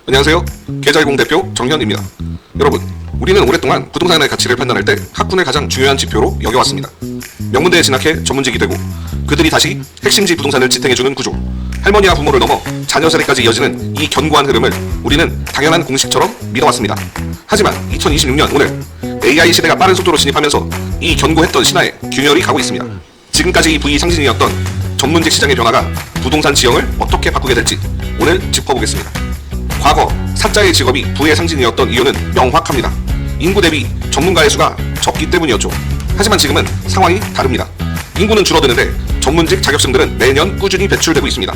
안녕하세요. 계좌이공 대표 정현입니다. 여러분, 우리는 오랫동안 부동산의 가치를 판단할 때 학군을 가장 중요한 지표로 여겨왔습니다. 명문대에 진학해 전문직이 되고 그들이 다시 핵심지 부동산을 지탱해주는 구조, 할머니와 부모를 넘어 자녀 세대까지 이어지는 이 견고한 흐름을 우리는 당연한 공식처럼 믿어왔습니다. 하지만 2026년 오늘 AI 시대가 빠른 속도로 진입하면서 이 견고했던 신화에 균열이 가고 있습니다. 지금까지 이 부의 상징이었던 전문직 시장의 변화가 부동산 지형을 어떻게 바꾸게 될지 오늘 짚어보겠습니다. 과거 사자의 직업이 부의 상징이었던 이유는 명확합니다. 인구 대비 전문가의 수가 적기 때문이었죠. 하지만 지금은 상황이 다릅니다. 인구는 줄어드는데 전문직 자격증들은 매년 꾸준히 배출되고 있습니다.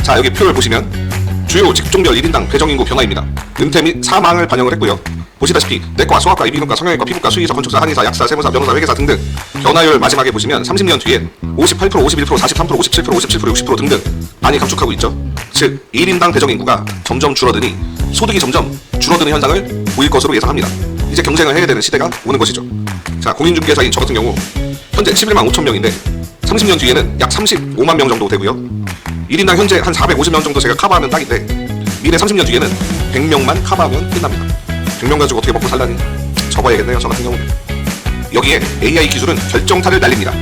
자, 여기 표를 보시면 주요 직종별 1인당 배정인구 변화입니다. 은퇴 및 사망을 반영을 했고요. 보시다시피 내과, 소아과, 이비인후과, 성형외과, 피부과, 수의사, 건축사, 한의사, 약사, 세무사, 변호사, 회계사 등등 변화율 마지막에 보시면 30년 뒤에 58%, 51%, 43%, 57%, 57%, 60% 등등 많이 감축하고 있죠. 즉 1인당 배정 인구가 점점 줄어드니 소득이 점점 줄어드는 현상을 보일 것으로 예상합니다. 이제 경쟁을 해야 되는 시대가 오는 것이죠. 자, 공인중개사인 저 같은 경우 현재 11만 5천 명인데 30년 뒤에는 약 35만 명 정도 되고요. 1인당 현재 한 450명 정도 제가 커버하면 딱인데 미래 30년 뒤에는 100명만 커버하면 끝납니다. 100명 가지고 어떻게 먹고 살라니 접어야겠네요, 저 같은 경우는. 여기에 AI 기술은 결정타를 날립니다.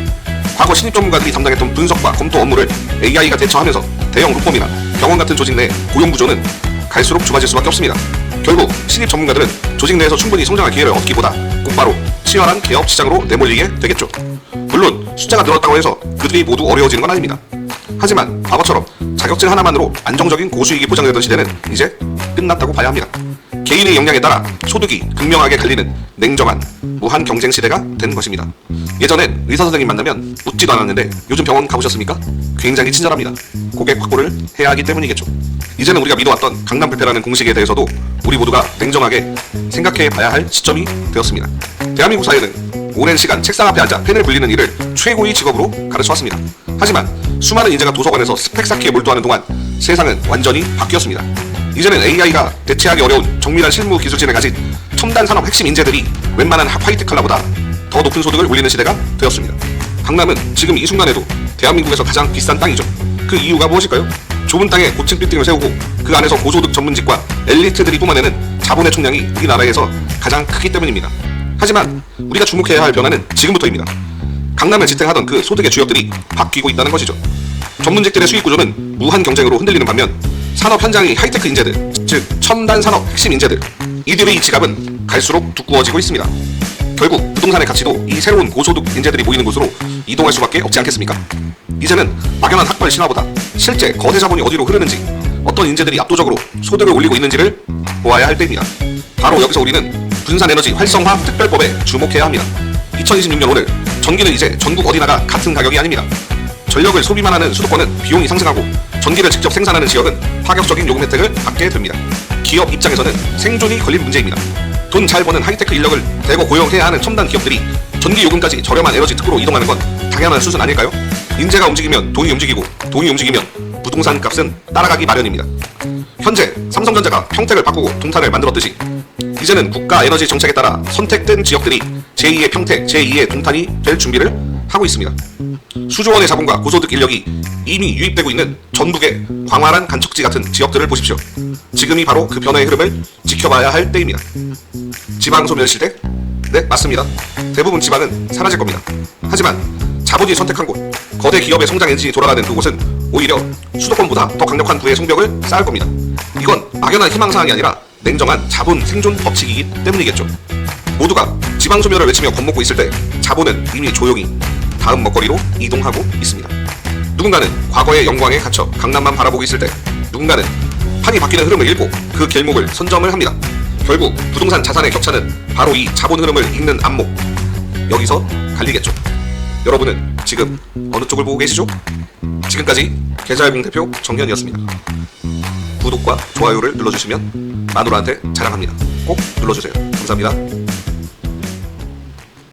과거 신입 전문가들이 담당했던 분석과 검토 업무를 AI가 대처하면서 대형 로펌이나 병원 같은 조직 내 고용 구조는 갈수록 좁아질 수밖에 없습니다. 결국 신입 전문가들은 조직 내에서 충분히 성장할 기회를 얻기보다 곧바로 치열한 개업 시장으로 내몰리게 되겠죠. 물론 숫자가 늘었다고 해서 그들이 모두 어려워지는 건 아닙니다. 하지만 과거처럼 자격증 하나만으로 안정적인 고수익이 보장되던 시대는 이제 끝났다고 봐야 합니다. 개인의 역량에 따라 소득이 극명하게 갈리는 냉정한 무한 경쟁 시대가 된 것입니다. 예전엔 의사 선생님 만나면 묻지도 않았는데 요즘 병원 가보셨습니까? 굉장히 친절합니다. 고객 확보를 해야 하기 때문이겠죠. 이제는 우리가 믿어왔던 강남페페라는 공식에 대해서도 우리 모두가 냉정하게 생각해 봐야 할 시점이 되었습니다. 대한민국 사회는 오랜 시간 책상 앞에 앉아 펜을 굴리는 일을 최고의 직업으로 가르쳐왔습니다. 하지만 수많은 인재가 도서관에서 스펙 쌓기에 몰두하는 동안 세상은 완전히 바뀌었습니다. 이제는 AI가 대체하기 어려운 정밀한 실무 기술진을 가진 첨단 산업 핵심 인재들이 웬만한 화이트 칼라보다 더 높은 소득을 올리는 시대가 되었습니다. 강남은 지금 이 순간에도 대한민국에서 가장 비싼 땅이죠. 그 이유가 무엇일까요? 좁은 땅에 고층 빌딩을 세우고 그 안에서 고소득 전문직과 엘리트들이 뿜어내는 자본의 총량이 우리나라에서 가장 크기 때문입니다. 하지만 우리가 주목해야 할 변화는 지금부터입니다. 강남을 지탱하던 그 소득의 주역들이 바뀌고 있다는 것이죠. 전문직들의 수익 구조는 무한 경쟁으로 흔들리는 반면 산업 현장의 하이테크 인재들, 즉 첨단 산업 핵심 인재들, 이들의 지갑은 갈수록 두꺼워지고 있습니다. 결국 부동산의 가치도 이 새로운 고소득 인재들이 모이는 곳으로 이동할 수밖에 없지 않겠습니까? 이제는 막연한 학벌 신화보다 실제 거대 자본이 어디로 흐르는지, 어떤 인재들이 압도적으로 소득을 올리고 있는지를 보아야 할 때입니다. 바로 여기서 우리는 분산에너지 활성화 특별법에 주목해야 합니다. 2026년 오늘 전기는 이제 전국 어디나가 같은 가격이 아닙니다. 전력을 소비만 하는 수도권은 비용이 상승하고 전기를 직접 생산하는 지역은 파격적인 요금 혜택을 받게 됩니다. 기업 입장에서는 생존이 걸린 문제입니다. 돈 잘 버는 하이테크 인력을 대거 고용해야 하는 첨단 기업들이 전기 요금까지 저렴한 에너지 특구로 이동하는 건 당연한 수순 아닐까요? 인재가 움직이면 돈이 움직이고 돈이 움직이면 부동산 값은 따라가기 마련입니다. 현재 삼성전자가 평택을 바꾸고 동탄을 만들었듯이 이제는 국가 에너지 정책에 따라 선택된 지역들이 제2의 평택, 제2의 동탄이 될 준비를 하고 있습니다. 수조 원의 자본과 고소득 인력이 이미 유입되고 있는 전북의 광활한 간척지 같은 지역들을 보십시오. 지금이 바로 그 변화의 흐름을 지켜봐야 할 때입니다. 지방 소멸 시대? 네, 맞습니다. 대부분 지방은 사라질 겁니다. 하지만 자본이 선택한 곳, 거대 기업의 성장 엔진이 돌아가는 그곳은 오히려 수도권보다 더 강력한 부의 성벽을 쌓을 겁니다. 이건 막연한 희망사항이 아니라 냉정한 자본 생존 법칙이기 때문이겠죠. 모두가 지방 소멸을 외치며 겁먹고 있을 때 자본은 이미 조용히 다음 먹거리로 이동하고 있습니다. 누군가는 과거의 영광에 갇혀 강남만 바라보고 있을 때 누군가는 판이 바뀌는 흐름을 읽고 그 길목을 선점을 합니다. 결국 부동산 자산의 격차는 바로 이 자본 흐름을 읽는 안목, 여기서 갈리겠죠. 여러분은 지금 어느 쪽을 보고 계시죠? 지금까지 계좌이공 대표 정현이었습니다. 구독과 좋아요를 눌러주시면 마누라한테 자랑합니다. 꼭 눌러주세요. 감사합니다.